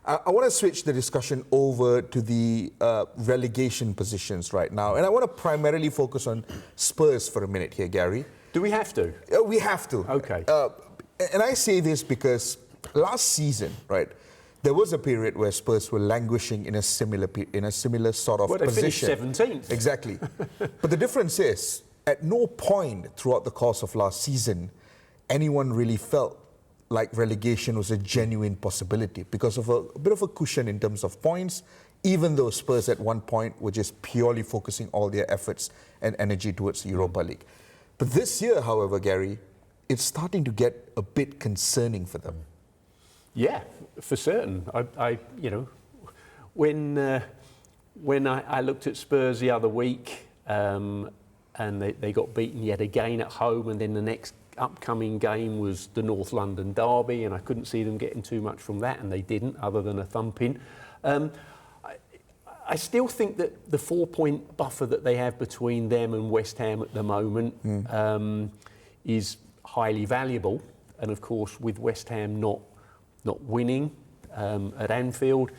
I want to switch the discussion over to the relegation positions right now. And I want to primarily focus on Spurs for a minute here, Gary. Do we have to? We have to. Okay. And I say this because last season, right, there was a period where Spurs were languishing in a similar sort of position. They finished 17th. Exactly. But the difference is, at no point throughout the course of last season, anyone really felt like relegation was a genuine possibility because of a bit of a cushion in terms of points, even though Spurs at one point were just purely focusing all their efforts and energy towards the Europa League. But this year, however, Gary, it's starting to get a bit concerning for them. Yeah, for certain. When I looked at Spurs the other week, and they got beaten yet again at home, and then the next upcoming game was the North London derby, and I couldn't see them getting too much from that, and they didn't, other than a thumping. I still think that the 4-point buffer that they have between them and West Ham at the moment is highly valuable, and of course with West Ham not winning at Anfield,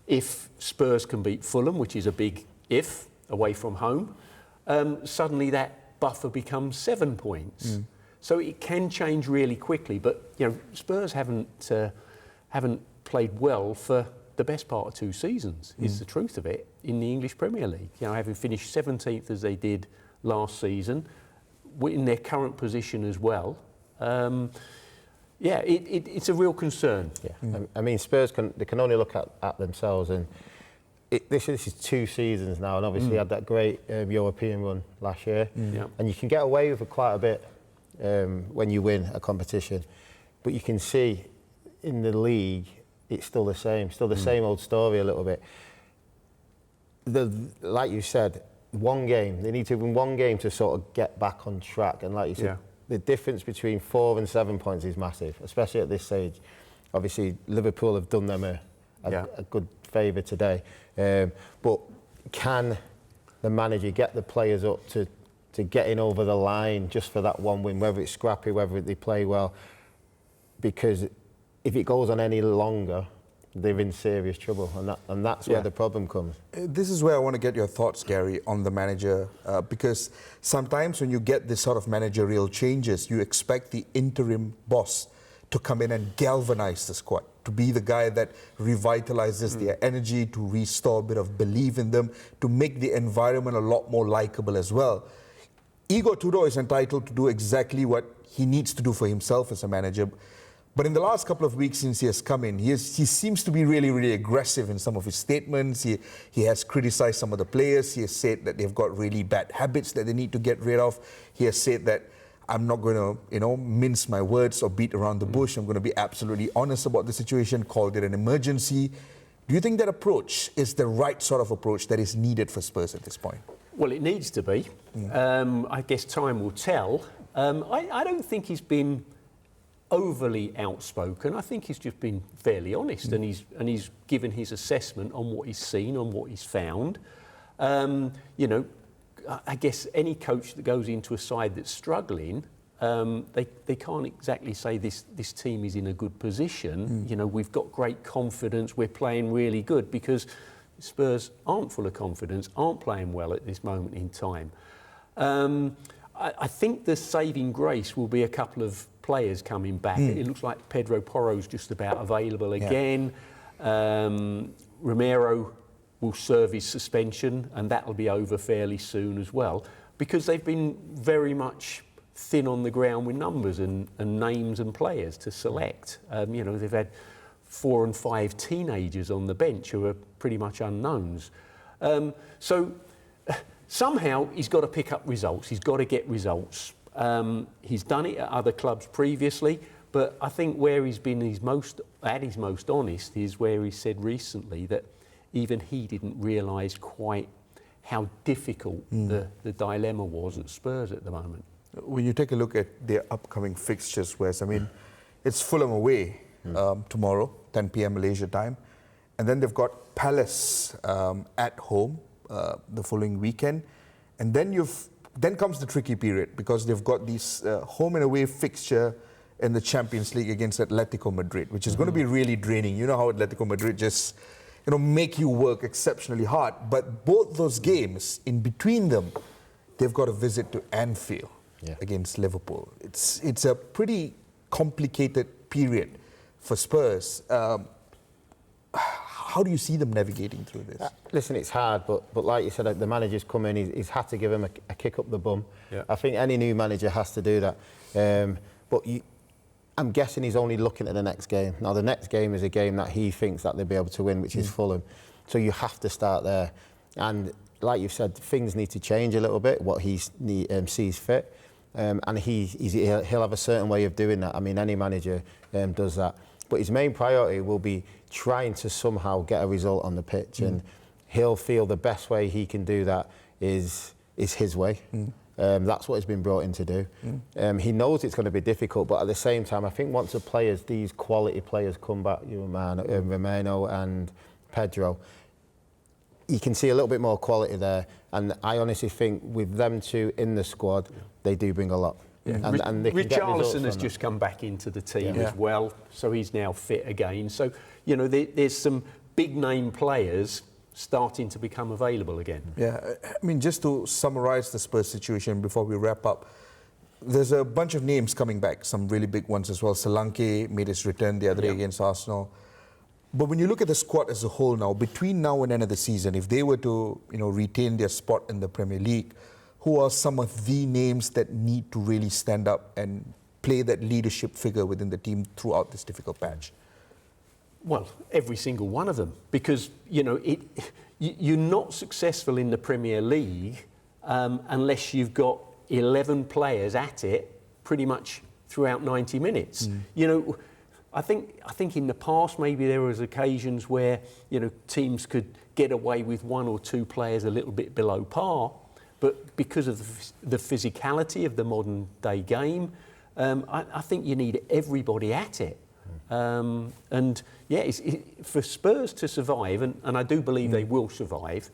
if Spurs can beat Fulham, which is a big if, away from home, suddenly that buffer becomes 7 points. So it can change really quickly, but Spurs haven't played well for the best part of 2 seasons. Is the truth of it in the English Premier League. Having finished 17th as they did last season, in their current position as well. It's a real concern. Yeah, I mean Spurs can only look at themselves, and this is 2 seasons now, and obviously had that great European run last year, and you can get away with it quite a bit. When you win a competition, but you can see in the league it's still the same old story a little bit. Like you said, one game, they need to win one game to sort of get back on track, and like you said, the difference between 4 and 7 points is massive, especially at this stage. Obviously Liverpool have done them a good favour today, but can the manager get the players up to getting over the line just for that one win, whether it's scrappy, whether they play well? Because if it goes on any longer, they're in serious trouble, and that's where the problem comes. This is where I want to get your thoughts, Gary, on the manager, because sometimes when you get this sort of managerial changes, you expect the interim boss to come in and galvanize the squad, to be the guy that revitalizes their energy, to restore a bit of belief in them, to make the environment a lot more likable as well. Igor Tudor is entitled to do exactly what he needs to do for himself as a manager. But in the last couple of weeks since he has come in, he seems to be really, really aggressive in some of his statements. He has criticized some of the players. He has said that they've got really bad habits that they need to get rid of. He has said that I'm not going to, mince my words or beat around the bush. I'm going to be absolutely honest about the situation, called it an emergency. Do you think that approach is the right sort of approach that is needed for Spurs at this point? Well, it needs to be. I guess time will tell. I don't think he's been overly outspoken. I think he's just been fairly honest, and he's given his assessment on what he's seen, on what he's found. I guess any coach that goes into a side that's struggling, they can't exactly say this team is in a good position. We've got great confidence, we're playing really good, because Spurs aren't full of confidence, aren't playing well at this moment in time. I think the saving grace will be a couple of players coming back. It looks like Pedro Porro's just about available again. Romero will serve his suspension, and that'll be over fairly soon as well, because they've been very much thin on the ground with numbers and names and players to select. They've had 4 and 5 teenagers on the bench who are pretty much unknowns. So somehow he's got to pick up results. He's got to get results. He's done it at other clubs previously, but I think where he's been his most honest is where he said recently that even he didn't realise quite how difficult the dilemma was at Spurs at the moment. When you take a look at their upcoming fixtures, Wes, it's Fulham away tomorrow, 10 p.m. Malaysia time, and then they've got Palace at home the following weekend, and then comes the tricky period, because they've got these home and away fixture in the Champions League against Atletico Madrid, which is going to be really draining. You know how Atletico Madrid just, make you work exceptionally hard. But both those games, in between them, they've got a visit to Anfield against Liverpool. It's a pretty complicated period for Spurs. How do you see them navigating through this? Listen, it's hard, but like you said, the manager's come in, he's had to give him a kick up the bum. Yeah. I think any new manager has to do that. I'm guessing he's only looking at the next game. Now, the next game is a game that he thinks that they'll be able to win, which is Fulham. So you have to start there. And like you've said, things need to change a little bit, what he sees fit. And he'll have a certain way of doing that. I mean, any manager does that. But his main priority will be trying to somehow get a result on the pitch. And he'll feel the best way he can do that is his way. That's what he's been brought in to do. He knows it's going to be difficult, but at the same time, I think once these quality players come back, Romano and Pedro, you can see a little bit more quality there. And I honestly think with them two in the squad, they do bring a lot. Yeah. And they can get results Richarlison has from just come back into the team Yeah. as well, so he's now fit again. So, there's some big name players starting to become available again. Yeah, I mean, just to summarise the Spurs situation before we wrap up, there's a bunch of names coming back, some really big ones as well. Solanke made his return the other day against Arsenal. But when you look at the squad as a whole now, between now and end of the season, if they were to retain their spot in the Premier League, who are some of the names that need to really stand up and play that leadership figure within the team throughout this difficult patch? Well, every single one of them, because you're not successful in the Premier League unless you've got 11 players at it pretty much throughout 90 minutes. I think in the past maybe there was occasions where teams could get away with one or two players a little bit below par, but because of the physicality of the modern day game, I think you need everybody at it. For Spurs to survive, and I do believe they will survive,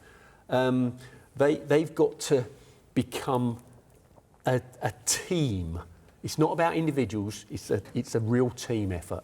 they've got to become a team. It's not about individuals, it's a real team effort.